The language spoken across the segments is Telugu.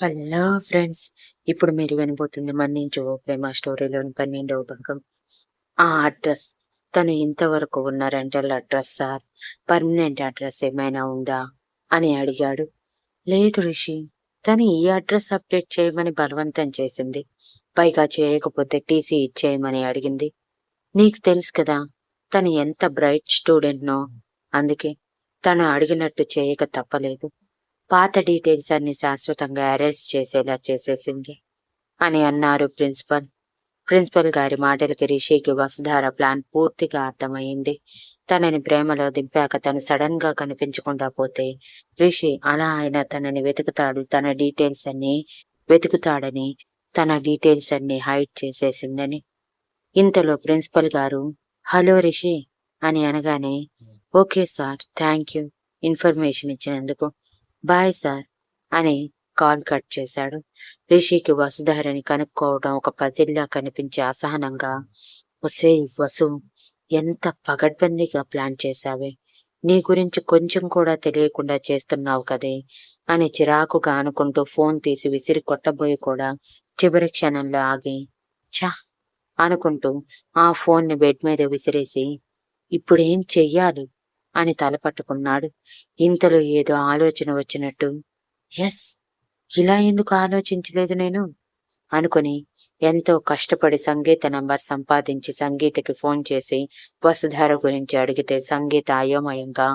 Hello friends. ఇప్పుడు మీరు వినబోతుంది 'మన్నించు ఓ ప్రేమ' స్టోరీలోని 12వ భాగం. ఆ అడ్రస్. తను ఇంతవరకు ఉన్న rental address sir. Permanent address ఏమైనా ఉందా? అని అడిగాడు. లేదు రిషి. తను ఈ అడ్రస్ అప్డేట్ చేయమని బలవంతం చేసింది. పైగా చేయకపోతే టీసీ ఇచ్చేయమని అడిగింది. నీకు తెలుసు కదా తను ఎంత బ్రైట్ స్టూడెంట్‌నో. అందుకే తను అడిగినట్టు చేయక తప్పలేదు. పాత డీటెయిల్స్ అన్ని శాశ్వతంగా అరెస్ట్ చేసేలా చేసేసింది అని అన్నారు ప్రిన్సిపల్. ప్రిన్సిపల్ గారి మాటలకి రిషికి వసుధార ప్లాన్ పూర్తిగా అర్థమయ్యింది. తనని ప్రేమలో దింపాక తను సడన్ గా కనిపించకుండా పోతే రిషి అలా అయినా తనని వెతుకుతాడని తన డీటెయిల్స్ అన్ని హైడ్ చేసేసిందని. ఇంతలో ప్రిన్సిపల్ గారు హలో రిషి అని అనగానే okay sir, thank you information ఇచ్చినందుకు, బాయ్ సార్ అని కాల్ కట్ చేశాడు. రిషికి వసుధారని కనుక్కోవడం ఒక పజిల్లా కనిపించే అసహనంగా, ఒసేయ్ వసు, ఎంత పగడ్బందీగా ప్లాన్ చేశావే, నీ గురించి కొంచెం కూడా తెలియకుండా చేస్తున్నావు కదే అని చిరాకుగా అనుకుంటూ ఫోన్ తీసి విసిరి కొట్టబోయి కూడా చివరి క్షణంలో ఆగి ఛ అనుకుంటూ ఆ ఫోన్ని బెడ్ మీద విసిరేసి ఇప్పుడేం చెయ్యాలి అని తల పట్టుకున్నాడు. ఇంతలో ఏదో ఆలోచన వచ్చినట్టు ఎస్, ఇలా ఎందుకు ఆలోచించలేదు నేను అనుకుని ఎంతో కష్టపడి సంగీత నంబర్ సంపాదించి సంగీతకి ఫోన్ చేసి వసుధార గురించి అడిగితే సంగీత అయోమయంగా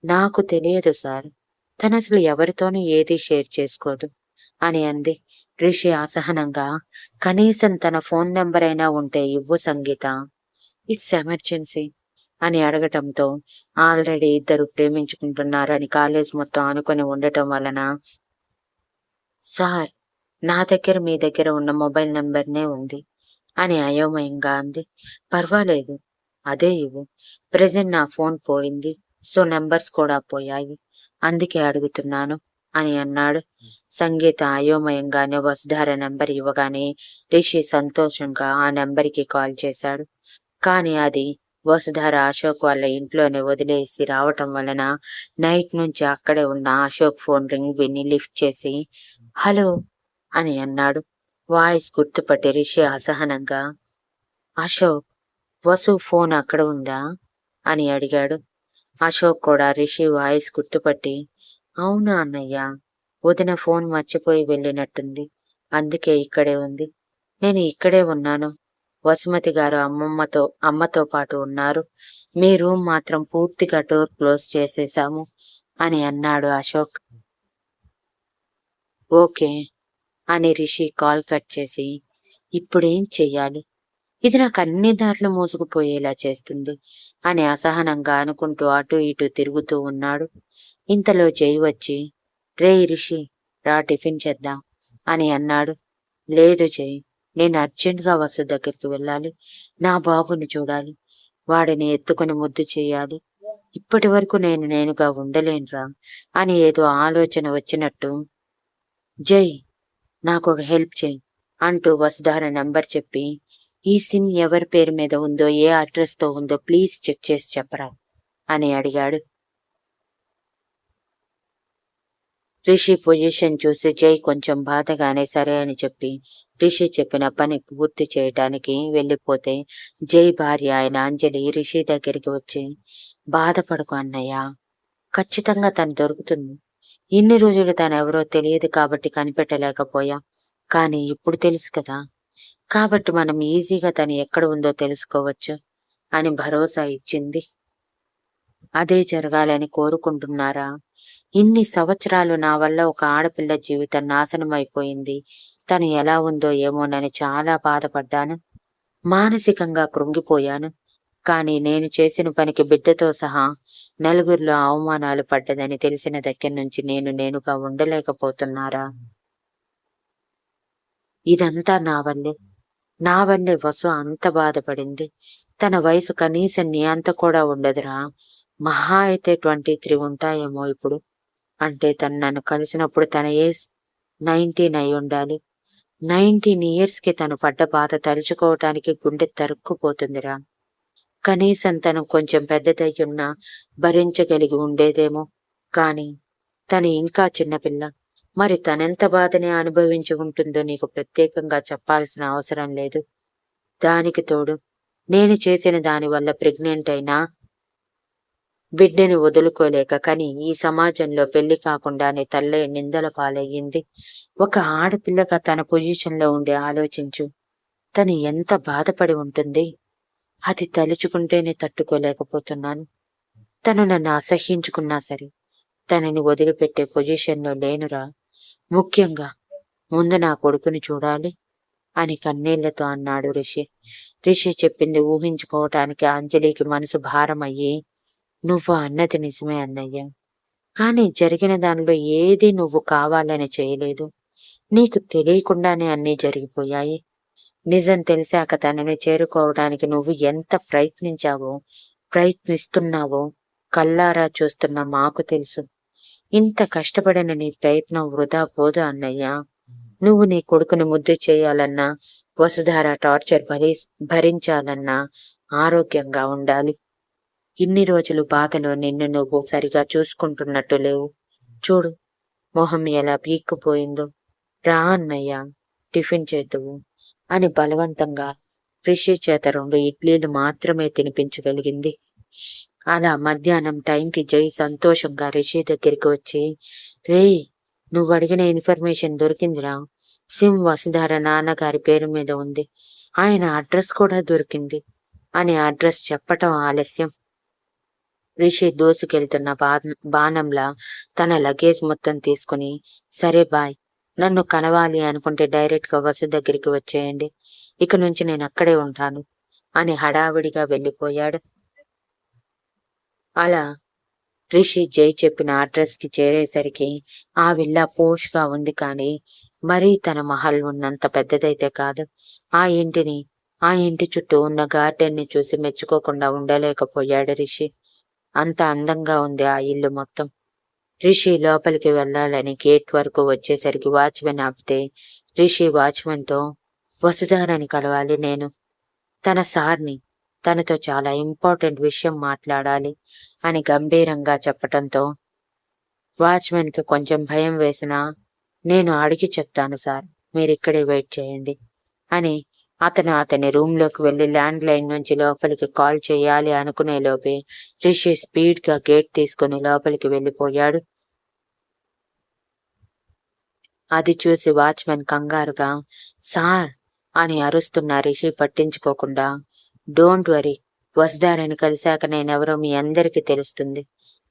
నాకు తెలియదు సార్, తనసలు ఎవరితోనూ ఏదీ షేర్ చేసుకోదు అని అంది. రిషి అసహనంగా కనీసం తన ఫోన్ నెంబర్ అయినా ఉంటే ఇవ్వు సంగీత, ఇట్స్ ఎమర్జెన్సీ అని అడగటంతో ఆల్రెడీ ఇద్దరు ప్రేమించుకుంటున్నారని కాలేజ్ మొత్తం అనుకుని ఉండటం వలన సార్, నా దగ్గర మీ దగ్గర ఉన్న మొబైల్ నంబర్నే ఉంది అని అయోమయంగా అంది. పర్వాలేదు, అదే ఇవ్వు. ప్రెజెంట్ నా ఫోన్ పోయింది, సో నంబర్స్ కూడా పోయాయి, అందుకే అడుగుతున్నాను అని అన్నాడు. సంగీత అయోమయంగానే వసుధార నెంబర్ ఇవ్వగానే రిషి సంతోషంగా ఆ నెంబర్కి కాల్ చేశాడు. కానీ అది వసుధార అశోక్ వాళ్ళ ఇంట్లోనే వదిలేసి రావటం వలన నైట్ నుంచి అక్కడే ఉన్న అశోక్ ఫోన్ రింగ్ విని లిఫ్ట్ చేసి హలో అని అన్నాడు. వాయిస్ గుర్తుపట్టి రిషి అసహనంగా అశోక్, వసు ఫోన్ అక్కడ ఉందా అని అడిగాడు. అశోక్ కూడా రిషి వాయిస్ గుర్తుపట్టి అవునా అన్నయ్య, వదిన ఫోన్ మర్చిపోయి వెళ్ళినట్టుంది, అందుకే ఇక్కడే ఉంది, నేను ఇక్కడే ఉన్నాను, వసుమతి గారు అమ్మతో పాటు ఉన్నారు, మీ రూమ్ మాత్రం పూర్తిగా డోర్ క్లోజ్ చేసేశాము అని అన్నాడు అశోక్. ఓకే అని రిషి కాల్ కట్ చేసి ఇప్పుడేం చెయ్యాలి, ఇది నాకు అన్ని దారులు మూసుకుపోయేలా చేస్తుంది అని అసహనంగా అనుకుంటూ అటూ ఇటూ తిరుగుతూ ఉన్నాడు. ఇంతలో జై వచ్చి రేయ్ రిషి, రా టిఫిన్ చేద్దాం అని అన్నాడు. లేదు జై, నేను అర్జెంట్గా వసు దగ్గరికి వెళ్ళాలి, నా బాబుని చూడాలి, వాడిని ఎత్తుకుని ముద్దు చేయాలి, ఇప్పటి వరకు నేనుగా ఉండలేనురా అని ఏదో ఆలోచన వచ్చినట్టు జై, నాకు ఒక హెల్ప్ చేయి అంటూ వసుధార నంబర్ చెప్పి ఈ సిమ్ ఎవరి పేరు మీద ఉందో, ఏ అడ్రస్ తో ఉందో ప్లీజ్ చెక్ చేసి చెప్పరా అని అడిగాడు. రిషి పొజిషన్ చూసి జై కొంచెం బాధగానే సరే అని చెప్పి రిషి చెప్పిన పని పూర్తి చేయటానికి వెళ్ళిపోతే జై భార్య అయిన అంజలి రిషి దగ్గరికి వచ్చి బాధపడకు అన్నయ్య, ఖచ్చితంగా తను దొరుకుతుంది, ఇన్ని రోజులు తనెవరో తెలియదు కాబట్టి కనిపెట్టలేకపోయాం, కానీ ఇప్పుడు తెలుసు కదా, కాబట్టి మనం ఈజీగా తను ఎక్కడ ఉందో తెలుసుకోవచ్చు అని భరోసా ఇచ్చింది. అదే జరగాలని కోరుకుంటున్నారా? ఇన్ని సంవత్సరాలు నా వల్ల ఒక ఆడపిల్ల జీవితం నాశనం అయిపోయింది, తను ఎలా ఉందో ఏమోనని చాలా బాధపడ్డాను, మానసికంగా కృంగిపోయాను, కానీ నేను చేసిన పనికి బిడ్డతో సహా నలుగురిలో అవమానాలు పడ్డదని తెలిసిన దగ్గర నుంచి నేనుగా ఉండలేకపోతున్నారా? ఇదంతా నా వల్లే వసు అంత బాధపడింది, తన వయసు కనీసం నీ అంత కూడా ఉండదురా, మహా అయితే 23 ఉంటాయేమో ఇప్పుడు, అంటే తను నన్ను కలిసినప్పుడు తన ఏజ్ 19 అయి ఉండాలి, 19 ఇయర్స్ కి తను పడ్డ బాధ తలుచుకోవటానికి గుండె తరుక్కుపోతుందిరా, కనీసం తను కొంచెం పెద్దదయ్యున్నా భరించగలిగి ఉండేదేమో, కాని తను ఇంకా చిన్నపిల్ల, మరి తనెంత బాధని అనుభవించి ఉంటుందో నీకు ప్రత్యేకంగా చెప్పాల్సిన అవసరం లేదు. దానికి తోడు నేను చేసిన దానివల్ల ప్రెగ్నెంట్ అయినా బిడ్డని వదులుకోలేక కని ఈ సమాజంలో పెళ్లి కాకుండానే తల్లే నిందల పాలయ్యింది. ఒక ఆడపిల్లగా తన పొజిషన్‌లో ఉండి ఆలోచించు. తను ఎంత బాధపడి ఉంటుంది. అది తలుచుకుంటేనే తట్టుకోలేకపోతున్నాను. తను నన్ను అసహ్యించుకున్నా సరే, తనని వదిలిపెట్టే పొజిషన్‌లో లేనురా. ముఖ్యంగా ముందు నా కొడుకుని చూడాలి అని కన్నీళ్లతో అన్నాడు రిషి. రిషి చెప్పింది ఊహించుకోవటానికి అంజలికి మనసు భారమయ్యి, నువ్వు అన్నది నిజమే అన్నయ్య. కానీ జరిగిన దానిలో ఏదీ నువ్వు కావాలని చేయలేదు. నీకు తెలియకుండానే అన్నీ జరిగిపోయాయి. నిజం తెలిసాక తనని చేరుకోవడానికి నువ్వు ఎంత ప్రయత్నిస్తున్నావో కళ్ళారా చూస్తున్న మాకు తెలుసు. ఇంత కష్టపడిన నీ ప్రయత్నం వృధా పోదు అన్నయ్య. నువ్వు నీ కొడుకుని ముద్దు చేయాలన్నా, వసుధార టార్చర్ భరించాలన్నా ఆరోగ్యంగా ఉండాలి. ఇన్ని రోజులు బాధలో నిన్ను నువ్వు సరిగా చూసుకుంటున్నట్టు లేవు. చూడు మొహం ఎలా పీక్కుపోయిందో. రా అన్నయ్య, టిఫిన్ చేద్దువు అని బలవంతంగా రిషి చేత 2 ఇడ్లీలు మాత్రమే తినిపించగలిగింది. అలా మధ్యాహ్నం టైంకి జై సంతోషంగా రిషి దగ్గరికి వచ్చి, రేయ్, నువ్వు అడిగిన ఇన్ఫర్మేషన్ దొరికిందిరా. సిమ్ వసుధార నాన్నగారి పేరు మీద ఉంది. ఆయన అడ్రస్ కూడా దొరికింది అని అడ్రస్ చెప్పటం ఆలస్యం. రిషి దూసుకెళ్తున్న బాణంలా తన లగేజ్ మొత్తం తీసుకుని, సరే బాయ్, నన్ను కలవాలి అనుకుంటే డైరెక్ట్ గా వసు దగ్గరికి వచ్చేయండి. ఇక నుంచి నేను అక్కడే ఉంటాను అని హడావిడిగా వెళ్ళిపోయాడు. అలా రిషి జై చెప్పిన అడ్రస్ కి చేరేసరికి ఆ విల్లా పోష్ గా ఉంది, కానీ మరీ తన మహల్ ఉన్నంత పెద్దదైతే కాదు. ఆ ఇంటి చుట్టూ ఉన్న గార్డెన్ ని చూసి మెచ్చుకోకుండా ఉండలేకపోయాడు రిషి. అంత అందంగా ఉంది ఆ ఇల్లు మొత్తం. రిషి లోపలికి వెళ్ళాలని గేట్ వరకు వచ్చేసరికి వాచ్మెన్ ఆపితే, రిషి వాచ్మెన్ తో, వసుధారని కలవాలి నేను. తన సార్ని, తనతో చాలా ఇంపార్టెంట్ విషయం మాట్లాడాలి అని గంభీరంగా చెప్పటంతో వాచ్మెన్ కి కొంచెం భయం వేసినా, నేను అడిగి చెప్తాను సార్, మీరిక్కడే వెయిట్ చేయండి అని అతని రూమ్ లోకి వెళ్లి ల్యాండ్ లైన్ నుంచి లోపలికి కాల్ చేయాలి అనుకునే లోపే రిషి స్పీడ్ గా గేట్ తీసుకుని లోపలికి వెళ్ళిపోయాడు. అది చూసి వాచ్మెన్ కంగారుగా సార్ అని అరుస్తున్న రిషి పట్టించుకోకుండా, డోంట్ వరీ, వసుధారని కలిశాక నేనెవరో మీ అందరికీ తెలుస్తుంది,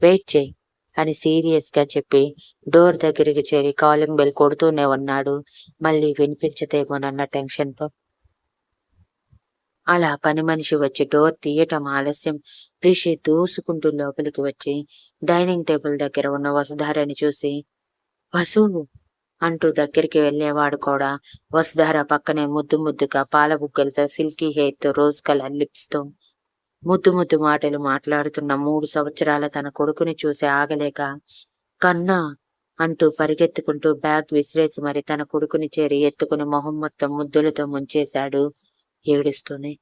వెయిట్ చేయి అని సీరియస్ గా చెప్పి డోర్ దగ్గరికి చేరి కాలింగ్ బెల్ కొడుతూనే ఉన్నాడు. మళ్ళీ వినిపించదేమోనన్న టెన్షన్ తో. అలా పని మనిషి వచ్చి డోర్ తీయటం ఆలస్యం. రిషి దూసుకుంటూ లోపలికి వచ్చి డైనింగ్ టేబుల్ దగ్గర ఉన్న వసుధారని చూసి, వసు అంటూ దగ్గరికి వెళ్లేవాడు కూడా వసుధార పక్కనే ముద్దుగా పాల బుగ్గలతో, సిల్కీ హెయిర్ తో, రోజ్ కలర్ లిప్స్ తో ముద్దు మాటలు మాట్లాడుతున్న 3 సంవత్సరాల తన కొడుకుని చూసి ఆగలేక, కన్నా అంటూ పరిగెత్తుకుంటూ బ్యాగ్ విసిరేసి మరి తన కొడుకుని చేరి ఎత్తుకుని మొహం మొత్తం ముద్దులతో ముంచేశాడు ఏడుస్తూనే.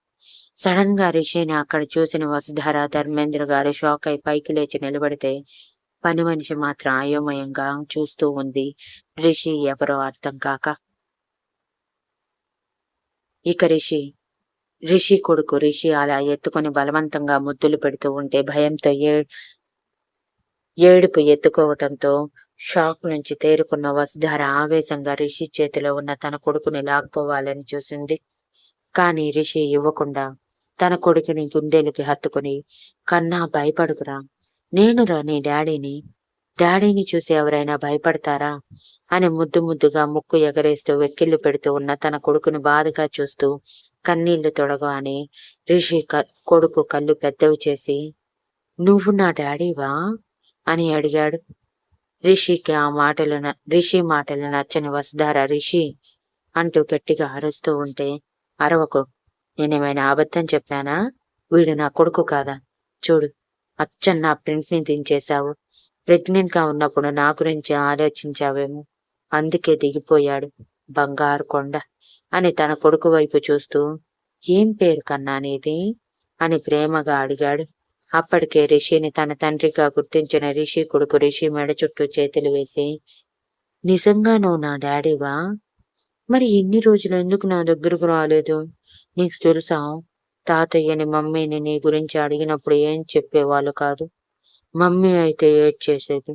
సడన్ గా రిషిని అక్కడ చూసిన వసుధార, ధర్మేంద్ర గారు షాక్ అయి పైకి లేచి నిలబడితే పని మనిషి మాత్రం అయోమయంగా చూస్తూ ఉంది. రిషి ఎవరో అర్థం కాక. ఇక రిషి కొడుకు రిషి అలా ఎత్తుకుని బలవంతంగా ముద్దులు పెడుతూ ఉంటే భయంతో ఏడుపు ఎత్తుకోవటంతో షాక్ నుంచి తేరుకున్న వసుధార ఆవేశంగా రిషి చేతిలో ఉన్న తన కొడుకుని లాక్కోవాలని చూసింది. కానీ రిషి ఇవ్వకుండా తన కొడుకుని గుండెలకి హత్తుకుని, కన్నా భయపడుకురా, నేనురా నీ డాడీని చూసి ఎవరైనా భయపడతారా అని ముద్దుగా ముక్కు ఎగరేస్తూ వెక్కిళ్లు పెడుతూ ఉన్న తన కొడుకుని బాధగా చూస్తూ కన్నీళ్లు తొడగానే రిషి కొడుకు కళ్ళు పెద్దవి చేసి, నువ్వు నా డాడీవా అని అడిగాడు. రిషి మాటలు నచ్చని వసుధార రిషి అంటూ గట్టిగా అరుస్తూ ఉంటే, అరవకు, నేనేమైనా అబద్ధం చెప్పానా? వీడు నా కొడుకు కాదా? చూడు, అచ్చం నా ప్రింట్ ని దించేశావు. ప్రెగ్నెంట్ గా ఉన్నప్పుడు నా గురించి ఆలోచించావేమో, అందుకే దిగిపోయాడు బంగారు కొండ అని తన కొడుకు వైపు చూస్తూ, ఏం పేరు కన్నా నీది అని ప్రేమగా అడిగాడు. అప్పటికే రిషిని తన తండ్రిగా గుర్తించిన రిషి కొడుకు రిషి మెడ చుట్టూ చేతులు వేసి, నిజంగా నువ్వు నా డాడీవా? మరి ఇన్ని రోజులు ఎందుకు నా దగ్గరకు రాలేదు? నీకు తెలుసా? తాతయ్యని, మమ్మీని నీ గురించి అడిగినప్పుడు ఏం చెప్పేవాళ్ళు కాదు. మమ్మీ అయితే ఏడ్చేసేది.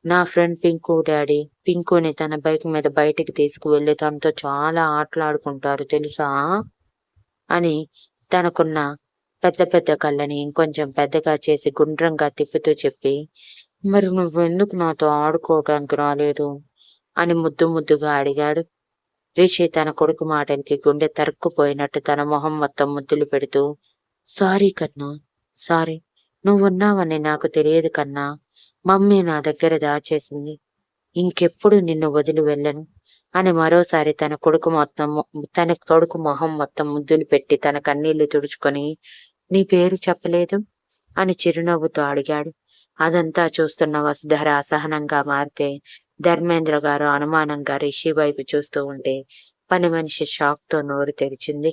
నా ఫ్రెండ్ పింకు డాడీ, పింకుని తన బైక్ మీద బయటికి తీసుకువెళ్ళి తనతో చాలా ఆటలాడుకుంటారు తెలుసా? అని తనకున్న పెద్ద పెద్ద కళ్ళని ఇంకొంచెం పెద్దగా చేసి గుండ్రంగా తిప్పుతూ చెప్పి, మరి నువ్వెందుకు నాతో ఆడుకోవటానికి రాలేదు? అని ముద్దు ముద్దుగా అడిగాడు. రిషి తన కొడుకు మాటలకి గుండె తరుక్కుపోయినట్టు తన మొహం మొత్తం ముద్దులు పెడుతూ, సారీ కన్నా, సారీ. నువ్వున్నావని నాకు తెలియదు కన్నా. మమ్మీ నా దగ్గర దాచేసింది. ఇంకెప్పుడు నిన్ను వదిలి వెళ్ళను అని మరోసారి తన కొడుకు మొహం మొత్తం ముద్దులు పెట్టి తన కన్నీళ్లు తుడుచుకొని, నీ పేరు చెప్పలేదు అని చిరునవ్వుతో అడిగాడు. అదంతా చూస్తున్న వసుధర అసహనంగా మారితే ధర్మేంద్ర గారు అనుమానంగా రిషి వైపు చూస్తూ ఉంటే పని మనిషి షాక్ తో నోరు తెరిచింది.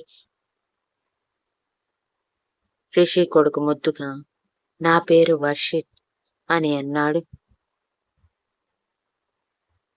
రిషి కొడుకు ముద్దుగా, నా పేరు వర్షిత్ అని అన్నాడు.